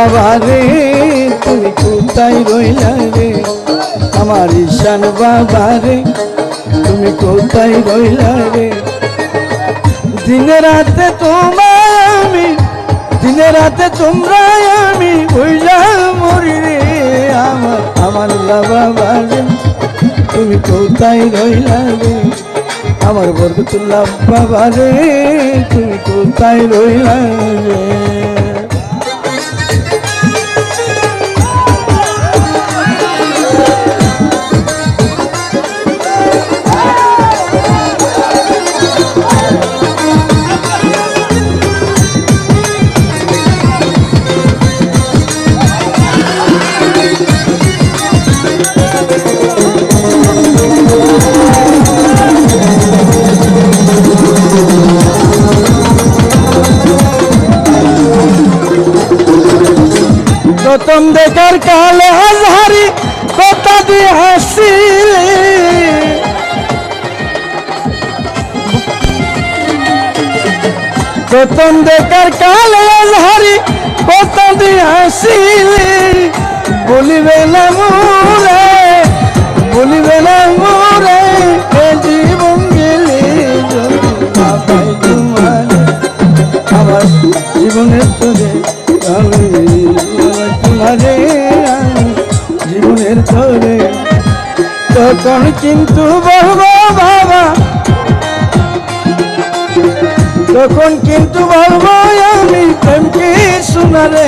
বাবা রে তুমি কোথায় রইলা রে, আমার ঈশান বাবা রে তুমি কোথায় রইলা রে। দিনে রাতে তোমায় আমি, দিনে রাতে তোমরা আমি হইলা মরি রে, আমার বাবা রে তুমি কোথায় রইলা রে, আমার বরকতুল্লাহ বাবা রে তুমি কোথায় রইলা রে। প্রথম দেখার কালে হাজারি কথা দিয়ে হাসিলে, প্রথম দেখার কালে হাজারি কথা দিয়ে হাসিলে, বলিবে না মোরে, বলিবে না মোরে এ জীবন গেলে আমার জীবনের তোরে আমি তোমারে জীবনের তোরে। তখন কিন্তু বলবো বাবা, তখন কিন্তু বলবো আমি প্রেমকে শোনারে,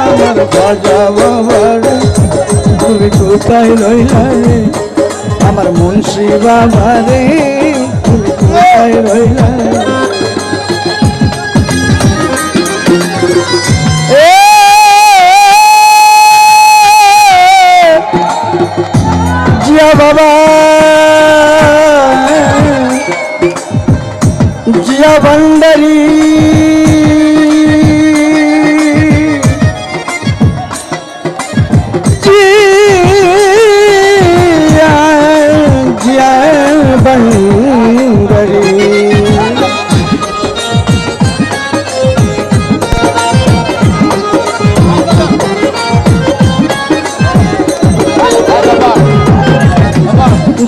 আমার বাজা বাবা রে তুমি কোথায় রইলা রে, আমার মুন্সি বাবা রে তুমি কোথায় রইলা রে। জিয়া বাবা, জিয়া ভান্ডারি, জিয়া জিয়া ভান্ডারি,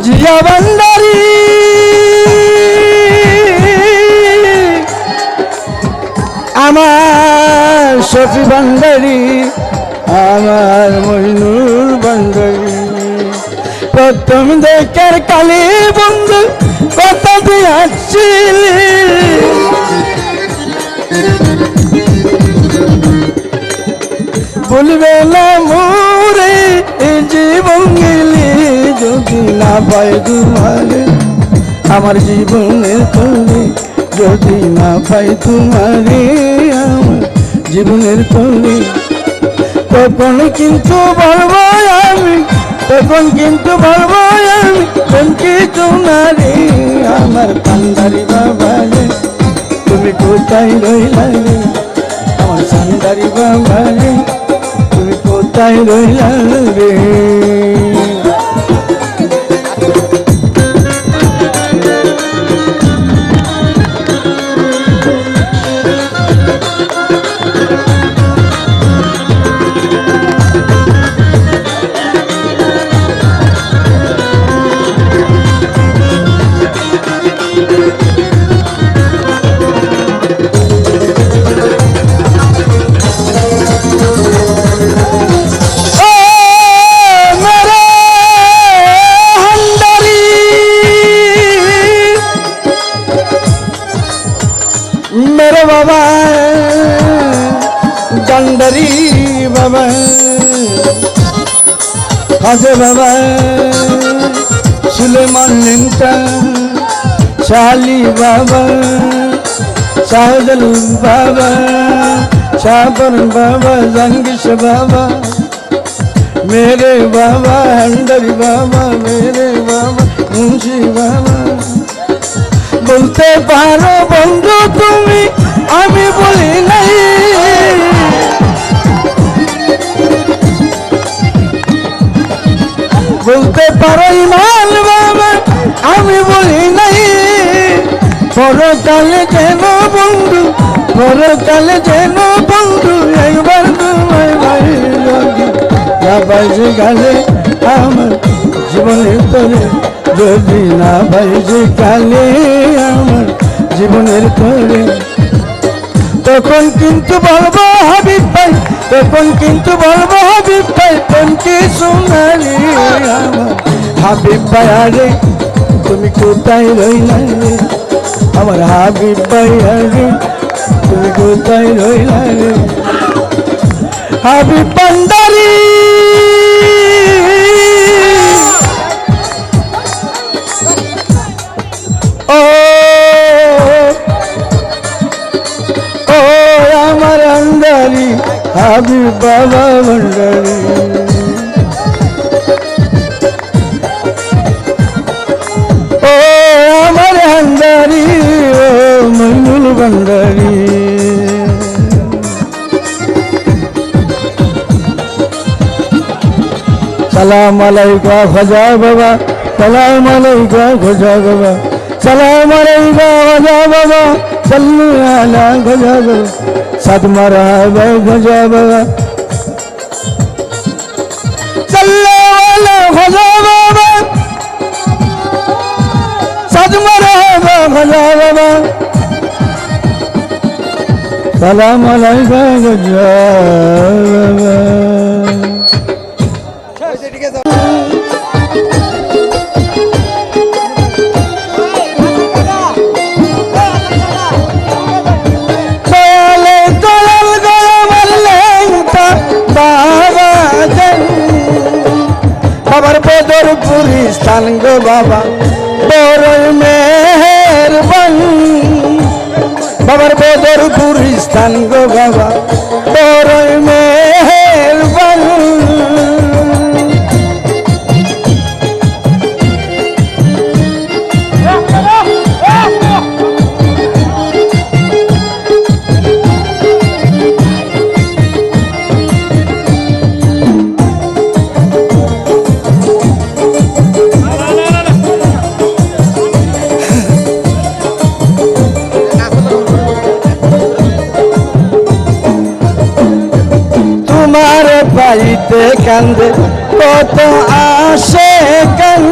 জিয়া ভান্ডারি আমার শফি ভান্ডারি, আমার মইনুর ভান্ডারি। প্রথম দেখার কালে বন্ধু কথা দিয়ে আসছিলি, বলবে না মোরে জীবন গেলে যদি না পাই তোমারে, আমার জীবনের তোরে যদি না পাই তোমারে, আমার জীবনের তোরে। তখন কিন্তু বলবো আমি, তখন কিন্তু বলবো আমি প্রেমকে তোমারে, আমার কান্দারি বাবা রে তুমি কোথায় রইলা রে, আমার কান্দারি বাবা রে তুমি কোথায় রইলা রে। मेरे बाबा गंडरी बाबा खाजे बाबा सुलेमान लिंटा शाली बाबा शाहजल बाबा शाबर बाबा जंगिश बाबा मेरे बाबा हंडरी बाबा मेरे बाबा मुंशी बाबा বলতে পারো বন্ধু তুমি আমি বলি নাই বলতে পারো ইমান বাবা আমি বলি নাই পরকালে কেন বন্ধু পরকালে যেন বন্ধু একবার তোমায় ভাই না বাইজে গেলে আমার জীবনের তরে, যদি না বাইজে গেলে আমার জীবনের তরে, তখন কিন্তু বলবো হাবিব ভাই, তখন কিন্তু বলবো হাবিব ভাই, প্রেমকে সোনালি আমার হাবিব ভাই। আরে তুমি কোথায় রইলা রে আমার হাবিব ভাই, আরে তুমি কোথায় রইলা রে হাবিব ভান্ডারি। ও ও আমার আন্দারি হাবিব বাবা ভান্ডারি, ও আমার আন্দারি, ও মইনুল ভান্ডারি। সালাম আলাইকা খাজা বাবা, সালাম আলাইকা খাজা বাবা, সালাম আলাইকা খাজা বাবা, সাল্লু আলা খাজা বাবা, সাদ মারহাবা খাজা বাবা, সাল্লু আলা খাজা বাবা, সাদ মারহাবা খাজা বাবা, সালাম আলাইকা খাজা বাবা। বাবার বদরপুরি স্থান গো বাবা বড়ই মেহেরবান, বাবার বদরপুরি স্থান গো বাবা বড়ই মেহেরবান। পাইতে কান্দে কত আসে গান,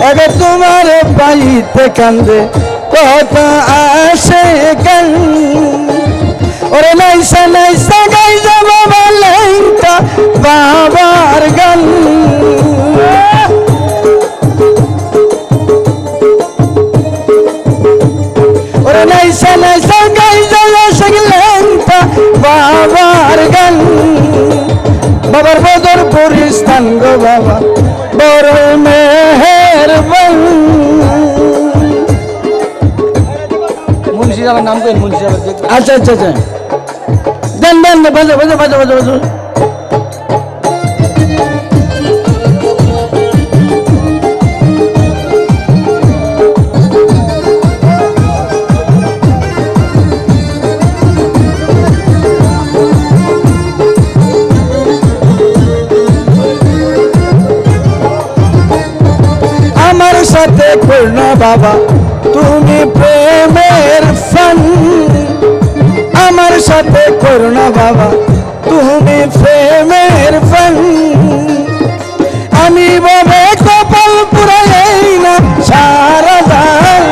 এবার তোমার পাইতে কান্দে কত আসে গান, ওরে নাইসা নাইসা গাই যাব বালেঙ্কা বাবার গান। নাইসা নাইসা গাই যাওয়া সেগলেনটা বাবার গান, বাবার বদরপুরি স্থান গো বাবা বড় মেহেরবান। মুন্সি সাহেবের নাম কই? মুন্সি সাহেব। আচ্ছা আচ্ছা আচ্ছা, দেন দেন বাজো বাজো বাজো বাজো বাজো। সাথে করুন বাবা তুমি প্রেমের ফান, আমার সাথে করুন বাবা তুমি প্রেমের ফান। আমি বাবা কপাল পুরাই না সারা দান,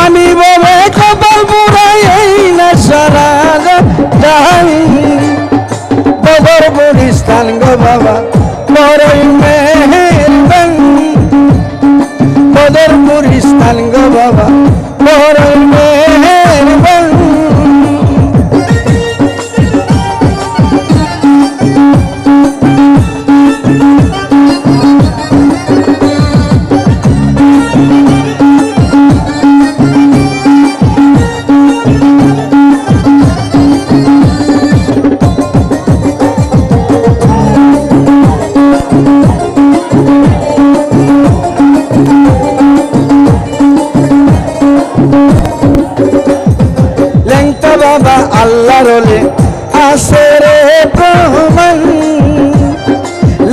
আমি বাবা কপাল পুরাই না সারা দান। বদরপুরি স্থান গো বাবা বড়ই মেহেরবান, বদরপুরি স্থান গো বাবা বড়ই মেহেরবান। আল্লাহ রলে আছে রে প্রমাণ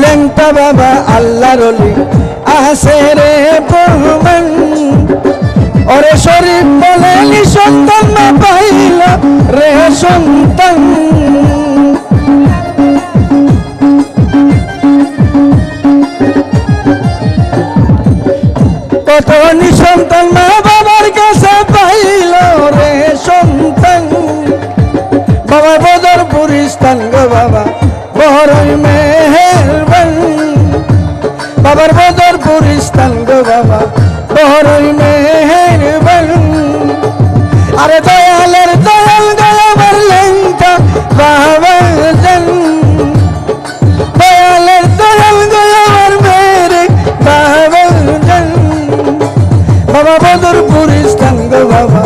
লেংটা বাবা আল্লাহর ওলি আছে রে প্রমাণ ওরে শরীফ বলেনি সন্তান না পাইল রে সন্তান কত নিঃসন্তান মা বাবার কাছে পাইল রে সন্তান বাবা বদরপুর স্থান গো বাবা বড়ই মেহেরবান বাবার বদরপুর স্থান গো বাবা বড়ই মেহেরবান আরে দয়ালের দয়াল গয়াবার লেংটা বাবা জান দয়ালের দয়াল গয়াবার মেরে বাবা জান বাবা বদরপুর স্থান গো বাবা